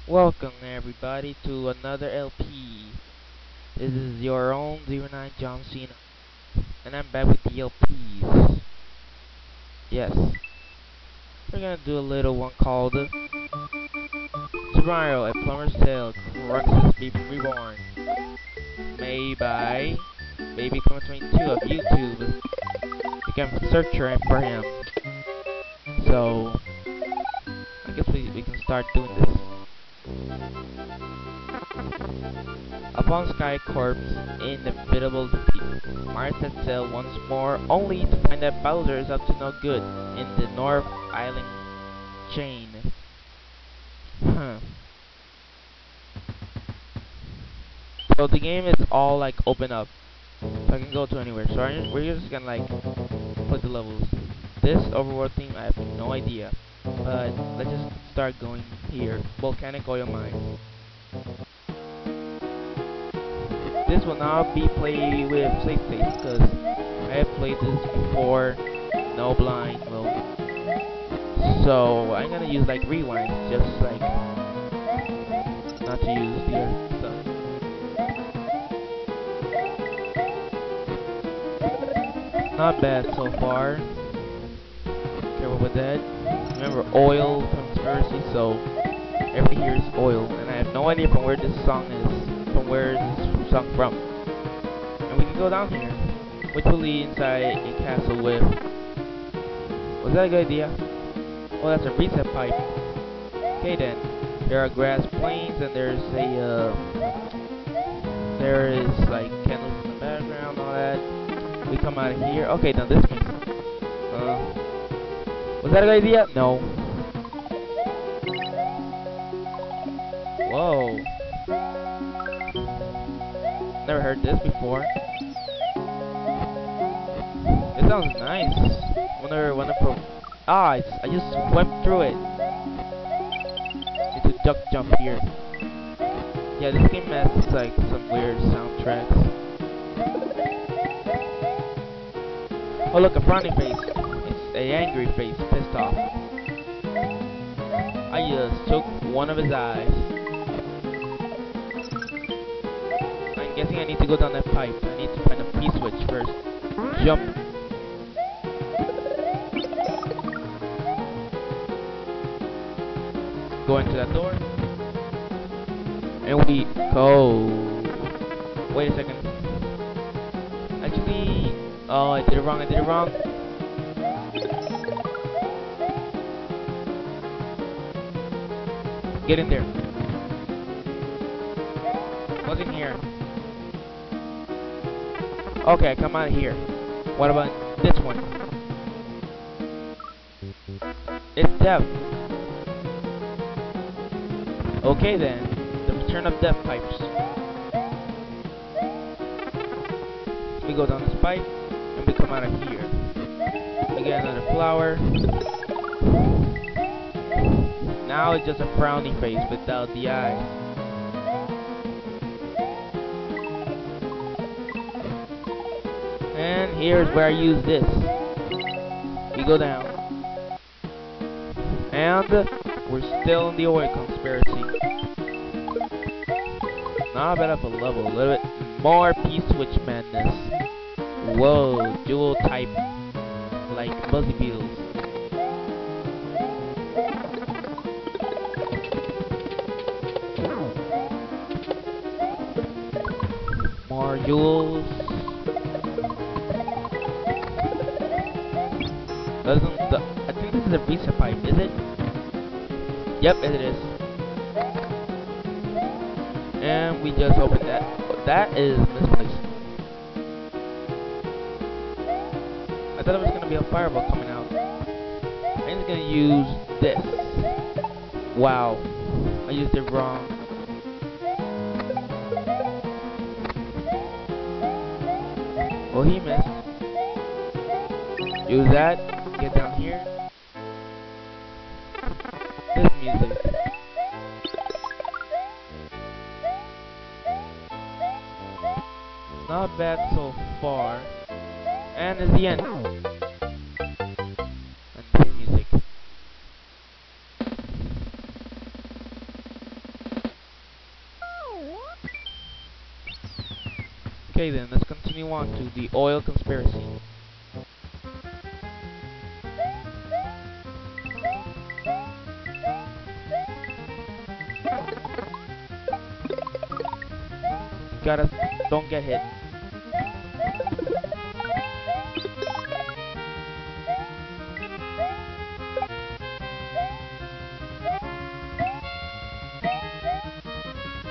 Welcome everybody to another LP. This is your own 09 John Cena, and I'm back with the LPs. Yes, we're gonna do a little one called Super Mario: A Plumber's Tale: Crux's Baby Reborn, made by Baby 22 of YouTube. You can search for him. So I guess we can start doing this. Upon Sky Corp's inevitable defeat, Mario sets sail once more, only to find that Bowser is up to no good in the North Island chain. So the game is all like open up, so I can go to anywhere. So we're just gonna like put the levels. This overworld theme, I have no idea, but let's just start going here. Volcanic oil mine. This will not be played with save states because I have played this before, no blind mode. So I'm gonna use like rewinds, just like not to use the other stuff. Not bad so far. Careful with that. Remember, oil conspiracy, so everything here is oil, and I have no idea from where this song is, from where this song from. And we can go down here, which will lead inside a castle with. Was that a good idea? Oh, that's a reset pipe. Okay then. There are grass plains, and there is like candles in the background, all that. We come out of here. Okay, now this makes. Was that a good idea? No. Whoa. Never heard this before. It sounds nice. Wonder I just swept through it. Need to duck jump here. Yeah, this game has like some weird soundtracks. Oh look, a frowning face. It's a angry face, pissed off. I just took one of his eyes. I'm guessing I need to go down that pipe. I need to find a P-switch first. Jump. Go into that door. And we go. Wait a second. Actually, oh, I did it wrong. Get in there. What's in here? Okay, come out of here. What about this one? It's death. Okay then, the return of death pipes. We go down this pipe, and we come out of here. We get another flower. Now it's just a frowny face without the eyes. And here's where I use this. We go down. And we're still in the oil conspiracy. Not bad of a level, a little bit more P-switch madness. Whoa, dual type, like Buzzy Beetles. More jewels. I think this is a reset pipe, is it? Yep, it is. And we just opened that. That is misplaced. I thought it was gonna be a fireball coming out. I'm just gonna use this. Wow, I used it wrong. Oh, he missed. Use that. Get down here. This music. Not bad so far. And it's the end. And this music. Okay then, let's continue on to the oil conspiracy. Gotta, don't get hit.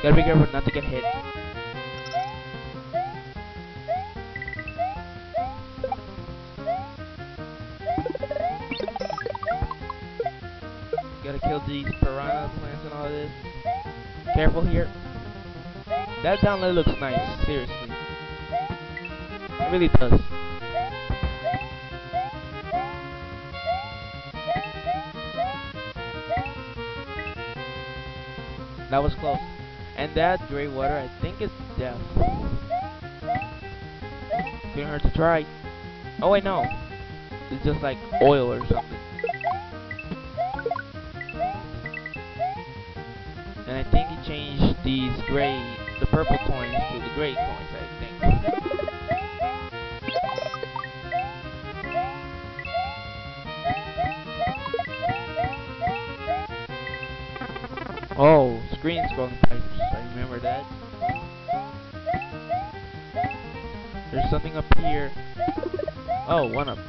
Gotta be careful not to get hit. Gotta kill these piranha plants and all this. Careful here. That download looks nice, seriously. It really does. That was close. And that gray water, I think it's death. Couldn't hurt to try. Oh wait, no. It's just like oil or something. And I think he changed the purple coins to the gray coins, I think. Oh, screen scrolling pipes. I remember that. There's something up here. Oh, one up.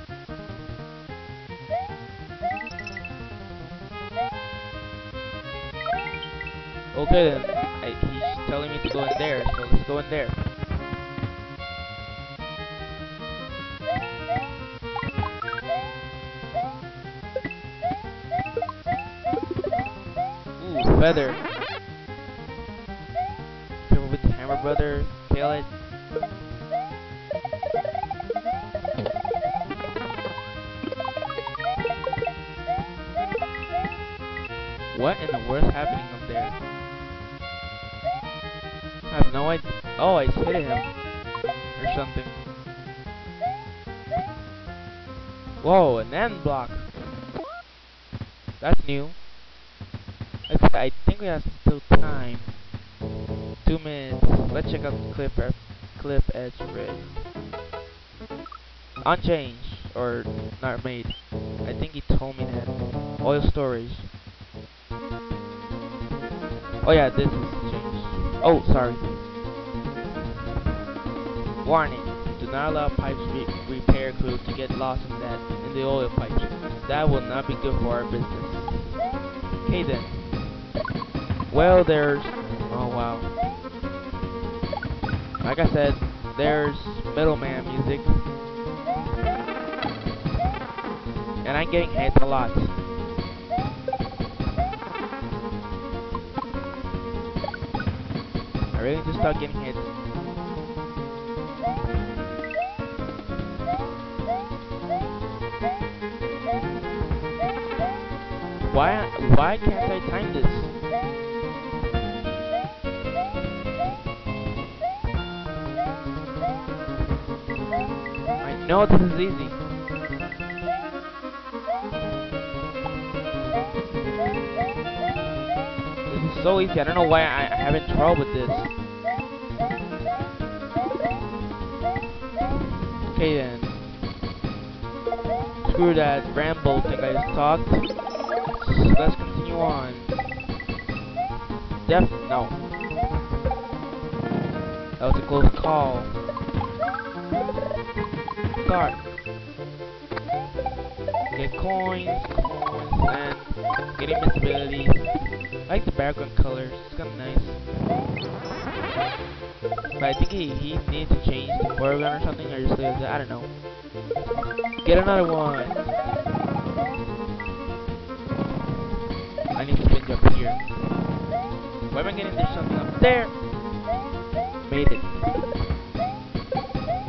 Okay then, he's telling me to go in there, so let's go in there. Ooh, feather. Careful with the hammer, brother. Kill it. What in the world is happening up there? I have no idea. Oh, I hit him. Or something. Whoa, an end block. That's new. I think we have still time. 2 minutes. Let's check out the clip edge rig. Unchanged. Or not made. I think he told me that. Oil storage. Oh yeah, this is changed. Oh, sorry. Warning. Do not allow pipes repair crew to get lost in the oil pipes. That will not be good for our business. Okay then. Well, there's... Oh wow. Like I said, there's middleman music. And I'm getting hit a lot. I really need to start getting hit. Why can't I time this? I know this is easy. This is so easy. I don't know why I'm having trouble with this. Okay then. Screw that ramble thing I just talked. Let's continue on. No. That was a close call. Start. Get coins, and getting visibility. I like the background colors. It's kind of nice. But I think he needs to change the foreground or something, or just leave it. I don't know. Get another one. I need to spin up here. Why am I getting there's something up there? Made it.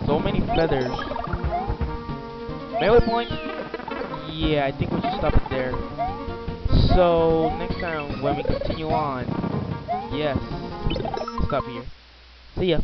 So many feathers. Melee points? Yeah, I think we should stop it there. So next time when we continue on, yes, stop here. See ya.